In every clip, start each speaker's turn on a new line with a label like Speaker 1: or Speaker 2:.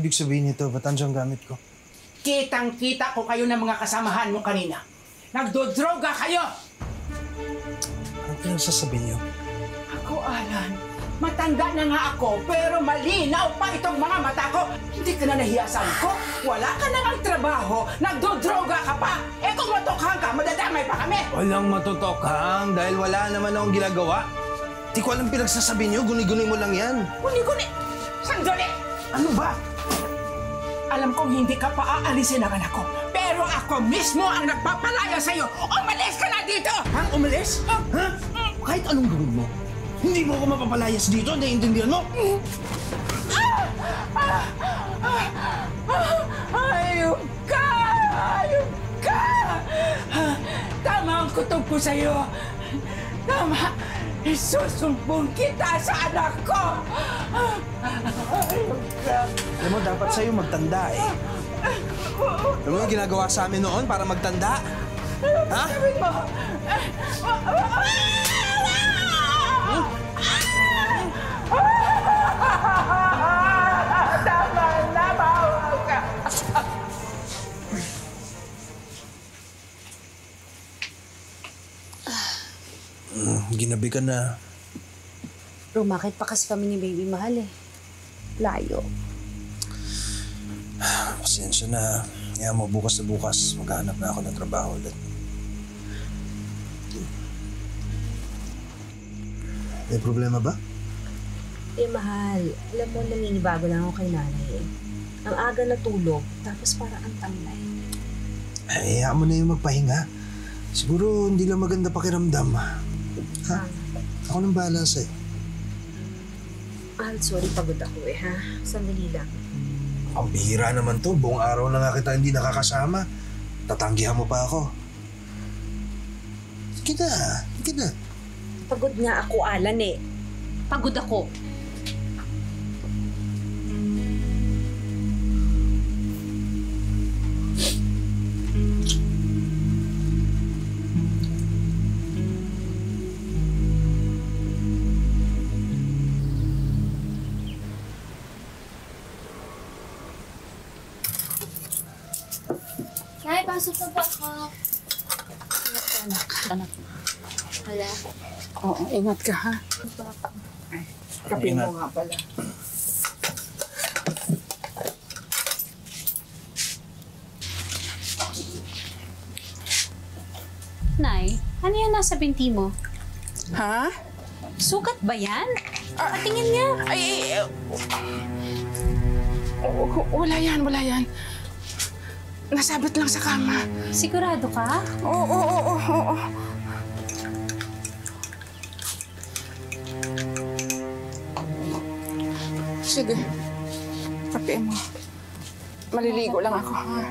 Speaker 1: ibig sabihin nito? Ba't andiyan gamit ko?
Speaker 2: Kitang-kita ko kayo ng mga kasamahan mo kanina. Nagdodroga kayo!
Speaker 1: Anong pinagsasabi niyo?
Speaker 2: Ako, Alan, matanda na nga ako, pero malinaw pa itong mga mata ko. Hindi ka na nahiyasan ko. Wala ka na ng trabaho. Nagdodroga ka pa. Eh kung matukhang ka, madadamay pa kami.
Speaker 1: Walang matutokhang dahil wala naman akong ginagawa. Di ko alam pinagsasabi niyo. Guni-guni mo lang yan.
Speaker 2: Guni-guni! Sandali! Ano ba? Alam kong hindi ka pa aalisin ng anak ko. Pero ako mismo ang nagpapalaya sa'yo. Umalis ka na dito!
Speaker 1: Ha? Umalis? Ha? Kahit anong gawin mo, hindi mo ako mapapalayas dito. Naiintindihan mo?
Speaker 2: Ayun ka! Ayun ka! Tama ang kutob ko sa'yo. Tama! Isusumbong kita sa anak ko! Ayun ka!
Speaker 1: Alam mo, dapat sa'yo magtanda eh. Alam mo yung ginagawa sa amin noon para magtanda? Ha?
Speaker 2: Sabi mo! Tama na! Bawa ka!
Speaker 1: Ginabi ka na.
Speaker 3: Rumakit pa kasi kami ni Baby Mahal eh. Layo.
Speaker 1: Pasensya na. Kaya mo, bukas na bukas, maghahanap na ako ng trabaho ulit. May problema ba?
Speaker 3: Eh, Mahal, alam mo, naninibago lang ako kay nanay eh. Ang aga natulog, tapos para ang tamlay.
Speaker 1: Ay, hayaan mo na yung magpahinga. Siguro hindi lang maganda pakiramdam. Ha? Ako nang bahala sa'yo.
Speaker 3: Mahal, sorry, pagod ako eh, ha? Sandali lang.
Speaker 1: Ang bihira naman to. Buong araw na nga kita hindi nakakasama. Tatanggihan mo pa ako. Sige na. Sige na.
Speaker 3: Pagod nga ako, Alan eh. Pagod ako.
Speaker 4: Nay, pasok na ba ako?
Speaker 3: Anak.
Speaker 4: Wala.
Speaker 2: Oo, ingat ka ha. Ay, kape mo nga pala.
Speaker 3: Nay, ano yan nasa binti mo?
Speaker 2: Ha?
Speaker 3: Sugat ba yan? Patingin nga.
Speaker 2: Wala yan, wala yan. Nasabit lang sa kama.
Speaker 3: Sigurado ka?
Speaker 2: Oo. Sige. Kape mo. Maliligo lang ako, ha?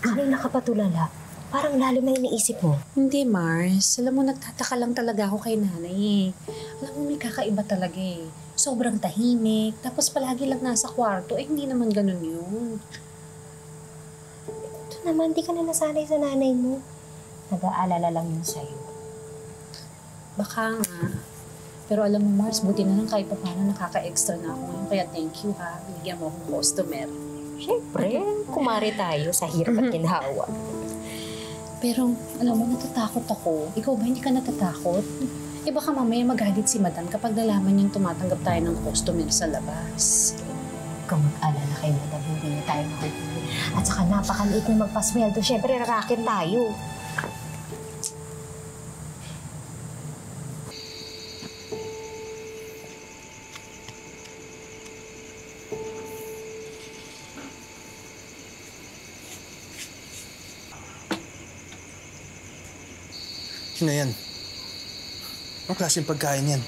Speaker 5: Kanina ka pa tulala. Parang lalo na iniisip mo.
Speaker 3: Hindi, Mars. Alam mo, nagtataka lang talaga ako kay nanay eh. Alam mo, may kakaiba talaga eh. Sobrang tahimik, tapos palagi lang nasa kwarto. Eh, hindi naman ganun yun.
Speaker 5: Ito naman, di ka na nasanay sa nanay mo. Nag-aalala lang yun sa'yo.
Speaker 3: Baka nga. Pero alam mo, Mars, buti na lang kahit pa paano nakaka-extra na ako ngayon. Kaya thank you ha. Binigyan mo akong customer.
Speaker 5: Siyempre, kumari tayo sa hirap at ginhawa.
Speaker 3: Pero, alam mo, natatakot ako. Ikaw ba, hindi ka natatakot? Eh baka mamaya magalit si Madam kapag nalaman niyang tumatanggap tayo ng customer sa labas.
Speaker 5: Kung mag-alala kay Madam, hindi na tayo makukulit. At saka napakaliit na magpasweldo. Siyempre, rarakin tayo.
Speaker 1: Ano yan? Anong klaseng pagkain yan?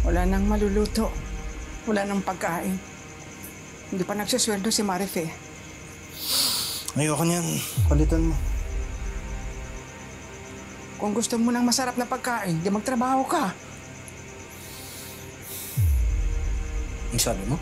Speaker 2: Wala nang maluluto. Wala nang pagkain. Hindi pa nagsasweldo si Marife.
Speaker 1: Ayoko niyan. Palitan mo.
Speaker 2: Kung gusto mo ng masarap na pagkain, di magtrabaho ka.
Speaker 1: Ang sabi mo?